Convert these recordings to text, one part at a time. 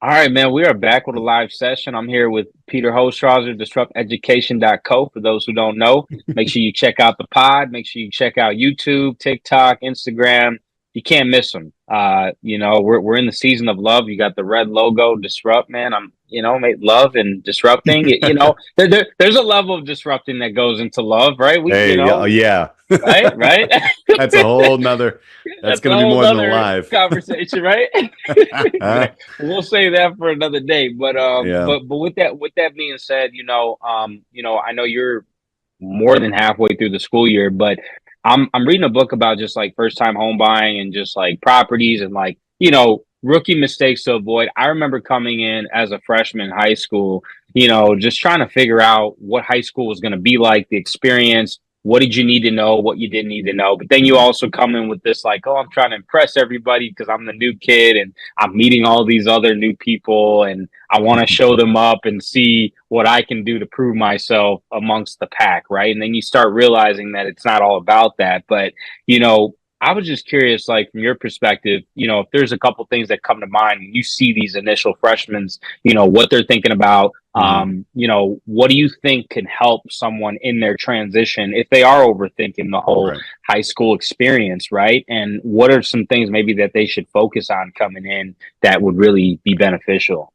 All right, man. We are back with a live session. I'm here with Peter Holstrauser, disrupteducation.co. For those who don't know, make sure you check out the pod. Make sure you check out YouTube, TikTok, Instagram. You can't miss them. We're in the season of love. You got the red logo, disrupt, man. Mate, love and disrupting. There's a level of disrupting that goes into love, right? Hey, yeah. Right. That's a whole nother, that's That's a going to be whole more than a other live. conversation, right? We'll save that for another day. But Yeah. with that being said, I know you're more than halfway through the school year, but I'm reading a book about just like first time home buying and just like properties and like, rookie mistakes to avoid. I remember coming in as a freshman in high school, just trying to figure out what high school was going to be like, the experience. What did you need to know? What you didn't need to know? But then you also come in with this, like, oh, I'm trying to impress everybody because I'm the new kid and I'm meeting all these other new people and I want to show them up and see what I can do to prove myself amongst the pack, right? And then you start realizing that it's not all about that. But, I was just curious, like, from your perspective, if there's a couple things that come to mind when you see these initial freshmen, what they're thinking about. Mhm. What do you think can help someone in their transition if they are overthinking the whole Right. high school experience, right? And what are some things maybe that they should focus on coming in that would really be beneficial?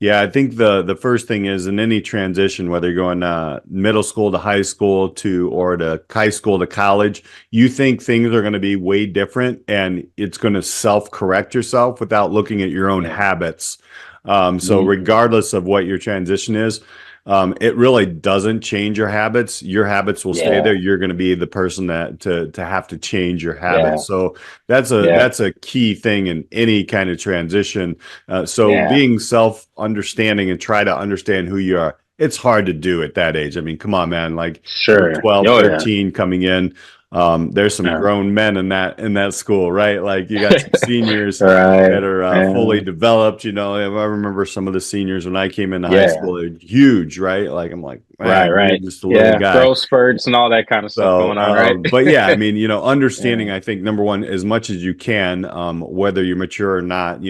Yeah, I think the first thing is in any transition, whether you're going middle school to high school or to high school to college, you think things are going to be way different and it's going to self-correct yourself without looking at your own Yeah. habits. So Mm. regardless of what your transition is, it really doesn't change your habits. Your habits will stay Yeah. there. You're going to be the person that to have to change your Yeah. habits. So that's a key thing in any kind of transition. So Yeah. being self-understanding and try to understand who you are, it's hard to do at that age. I mean, come on, man, like you're Sure. 12, Oh, yeah. 13 coming in. There's some Yeah. grown men in that school, right? Like you got some seniors Right. that are Yeah. fully developed. I remember some of the seniors when I came into high Yeah. school, they're huge, right? Like I'm like, Right. man, you're Right. just a little Yeah. guy. Growth spurts and all that kind of stuff So, going on, right? but yeah, I mean, understanding, Yeah. I think number one, as much as you can, whether you're mature or not,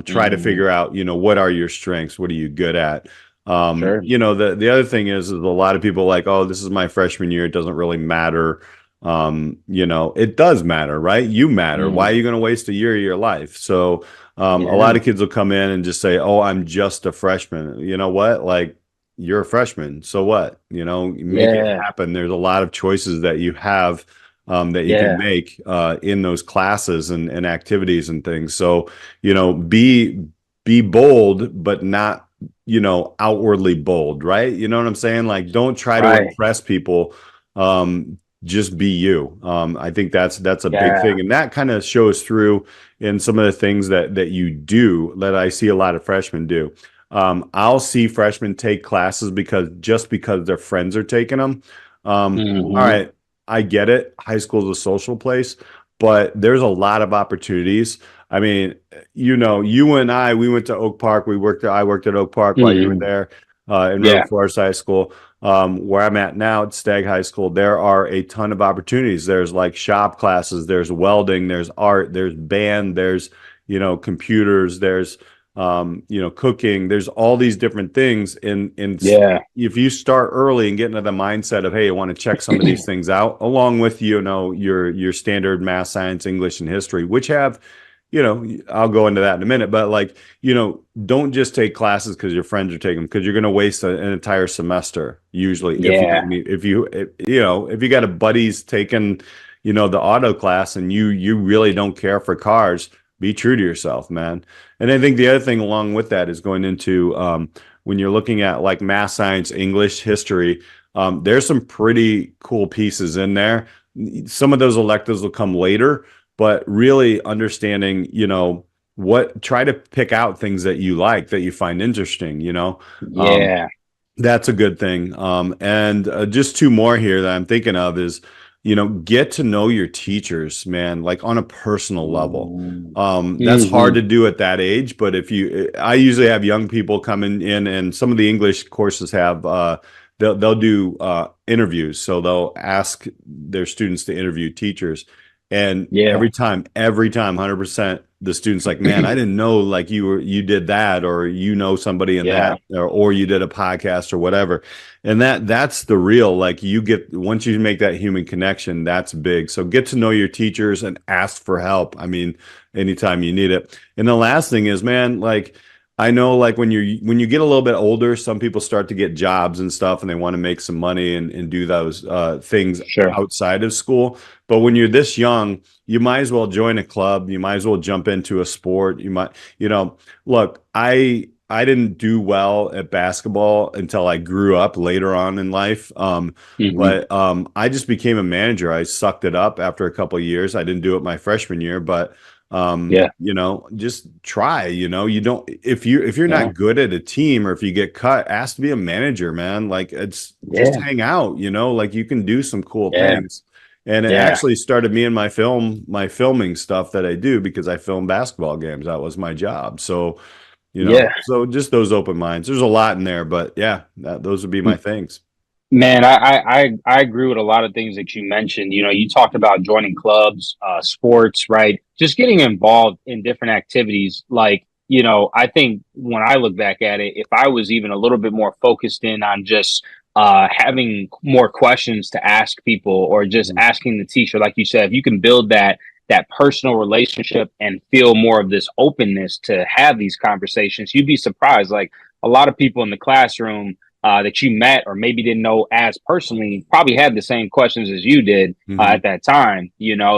try to Hmm. figure out, what are your strengths? What are you good at? Sure. The other thing is a lot of people like, oh, this is my freshman year. It doesn't really matter. It does matter, right? You matter. Why are Mm. you going to waste a year of your life? So, a lot Yeah. of kids will come in and just say, oh, I'm just a freshman. You know what? Like, you're a freshman. So what? Make it Yeah. happen. There's a lot of choices that you have that you can Yeah. make in those classes and activities and things. So, be bold, but not, outwardly bold, right? You know what I'm saying? Like, don't try to Right. impress people. Just be you. I think that's a big Yeah. thing. And that kind of shows through in some of the things that you do that I see a lot of freshmen do. I'll see freshmen take classes because their friends are taking them. All Hmm. right, I get it. High school is a social place, but there's a lot of opportunities. I mean, you and I, we went to Oak Park. I worked at Oak Park while you were Hmm. there in Road Yeah. Forest High School. Where I'm at now at Stagg High School, there are a ton of opportunities. There's like shop classes, there's welding, there's art, there's band, there's computers, there's cooking. There's all these different things. And Yeah. if you start early and get into the mindset of, hey, I want to check some of these things out, along with your standard math, science, English, and history, which have, I'll go into that in a minute, but like, don't just take classes because your friends are taking them, because you're going to waste an entire semester usually if you Yeah. don't need if you got a buddies taking the auto class and you really don't care for cars. Be true to yourself, man. And I think the other thing along with that is going into when you're looking at like math, science, English, history, there's some pretty cool pieces in there. Some of those electives will come later, but really understanding, try to pick out things that you like, that you find interesting. Um, Yeah. that's a good thing. And just two more here that I'm thinking of is, get to know your teachers, man, like on a personal level. That's hard Hmm. to do at that age, but I usually have young people coming in, and some of the English courses have, they'll do interviews. So they'll ask their students to interview teachers. And Yeah. every time, 100%, the student's like, man, I didn't know like you did that, or somebody in Yeah. that, or you did a podcast or whatever. And that's the real, like, you get, once you make that human connection, that's big. So get to know your teachers and ask for help. I mean, anytime you need it. And the last thing is, man, like, I know, like, when you get a little bit older, some people start to get jobs and stuff, and they want to make some money and do those things Sure. outside of school. But when you're this young, you might as well join a club. You might as well jump into a sport. You might, look, I didn't do well at basketball until I grew up later on in life. Hmm. But I just became a manager. I sucked it up after a couple of years. I didn't do it my freshman year, but Yeah. just try. You don't, if you're Yeah. not good at a team, or if you get cut, ask to be a manager, man. Like, it's just Yeah. hang out, like you can do some cool Yeah. things. And it Yeah. actually started me in my filming stuff that I do, because I film basketball games. That was my job. So, Yeah. so just those open minds. There's a lot in there, but yeah, those would be my things. Man, I agree with a lot of things that you mentioned. You talked about joining clubs, sports, right? Just getting involved in different activities. Like, I think when I look back at it, if I was even a little bit more focused in on just having more questions to ask people, or just Mhm. asking the teacher, like you said, if you can build that personal relationship and feel more of this openness to have these conversations, you'd be surprised. Like, a lot of people in the classroom that you met or maybe didn't know as personally probably had the same questions as you did Mhm. at that time.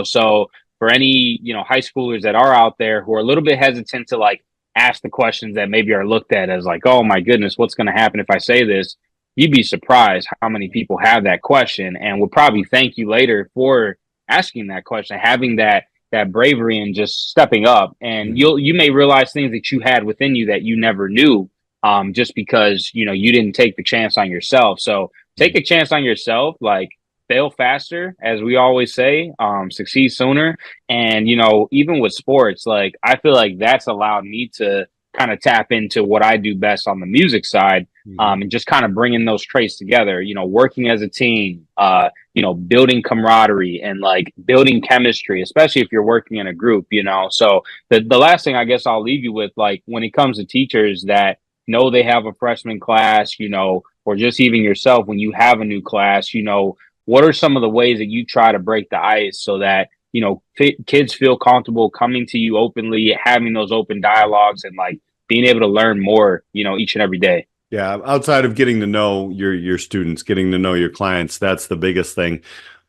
So for any, high schoolers that are out there who are a little bit hesitant to like ask the questions that maybe are looked at as like, oh my goodness, what's going to happen if I say this? You'd be surprised how many people have that question and will probably thank you later for asking that question, having that bravery and just stepping up. And Mhm. you may realize things that you had within you that you never knew, just because you didn't take the chance on yourself. So take a chance on yourself, like fail faster, as we always say, succeed sooner. And even with sports, like I feel like that's allowed me to kind of tap into what I do best on the music side, Mhm. and just kind of bringing those traits together. Working as a team, building camaraderie and like building chemistry, especially if you're working in a group. So the last thing I guess I'll leave you with, like when it comes to teachers that know they have a freshman class, or just even yourself when you have a new class, what are some of the ways that you try to break the ice so that, kids feel comfortable coming to you openly, having those open dialogues and like being able to learn more, each and every day? Yeah, outside of getting to know your students, getting to know your clients, that's the biggest thing.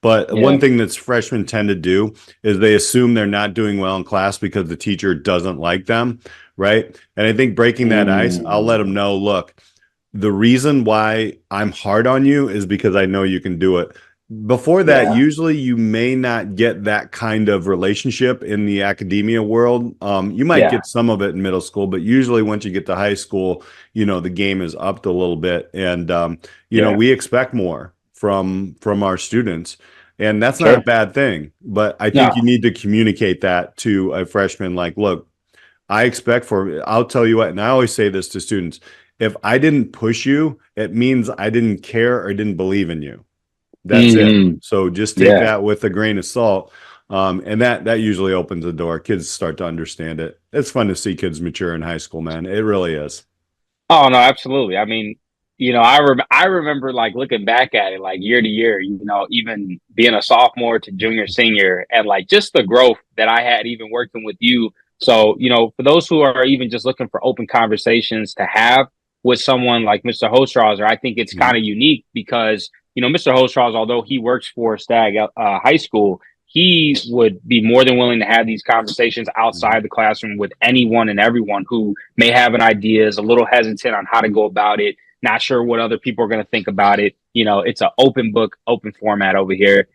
But one Yeah. thing that's freshmen tend to do is they assume they're not doing well in class because the teacher doesn't like them, right? And I think breaking that ice, I'll let them Mm, know, look, the reason why I'm hard on you is because I know you can do it. Before that, yeah. usually you may not get that kind of relationship in the academia world. You might Yeah. get some of it in middle school, but usually once you get to high school, the game is upped a little bit. And Yeah. we expect more from our students. And that's not a Sure. bad thing. But I think you No. need to communicate that to a freshman, like, look, I'll tell you what, and I always say this to students, if I didn't push you, it means I didn't care or didn't believe in you. That's it. Hmm. So just take Yeah. that with a grain of salt. And that usually opens the door. Kids start to understand it. It's fun to see kids mature in high school, man. It really is. Oh no, absolutely. I mean, I remember like looking back at it like year to year, even being a sophomore to junior, senior, and like just the growth that I had even working with you. So, for those who are even just looking for open conversations to have with someone like Mr. Hostrauser, I think it's Mhm. kind of unique because, Mr. Hostrauser, although he works for Stag High School, he would be more than willing to have these conversations Mhm. outside the classroom with anyone and everyone who may have an idea, is a little hesitant on how to go about it, not sure what other people are going to think about it. It's an open book, open format over here.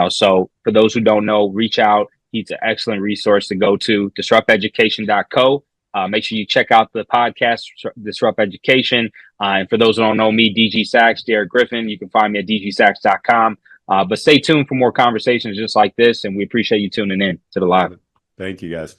So for those who don't know, reach out. He's an excellent resource to go to, disrupteducation.co. Make sure you check out the podcast, Disrupt Education. And for those who don't know me, DG Sax, Derrick Griffin, you can find me at dgsax.com. But stay tuned for more conversations just like this. And we appreciate you tuning in to the live. Thank you, guys.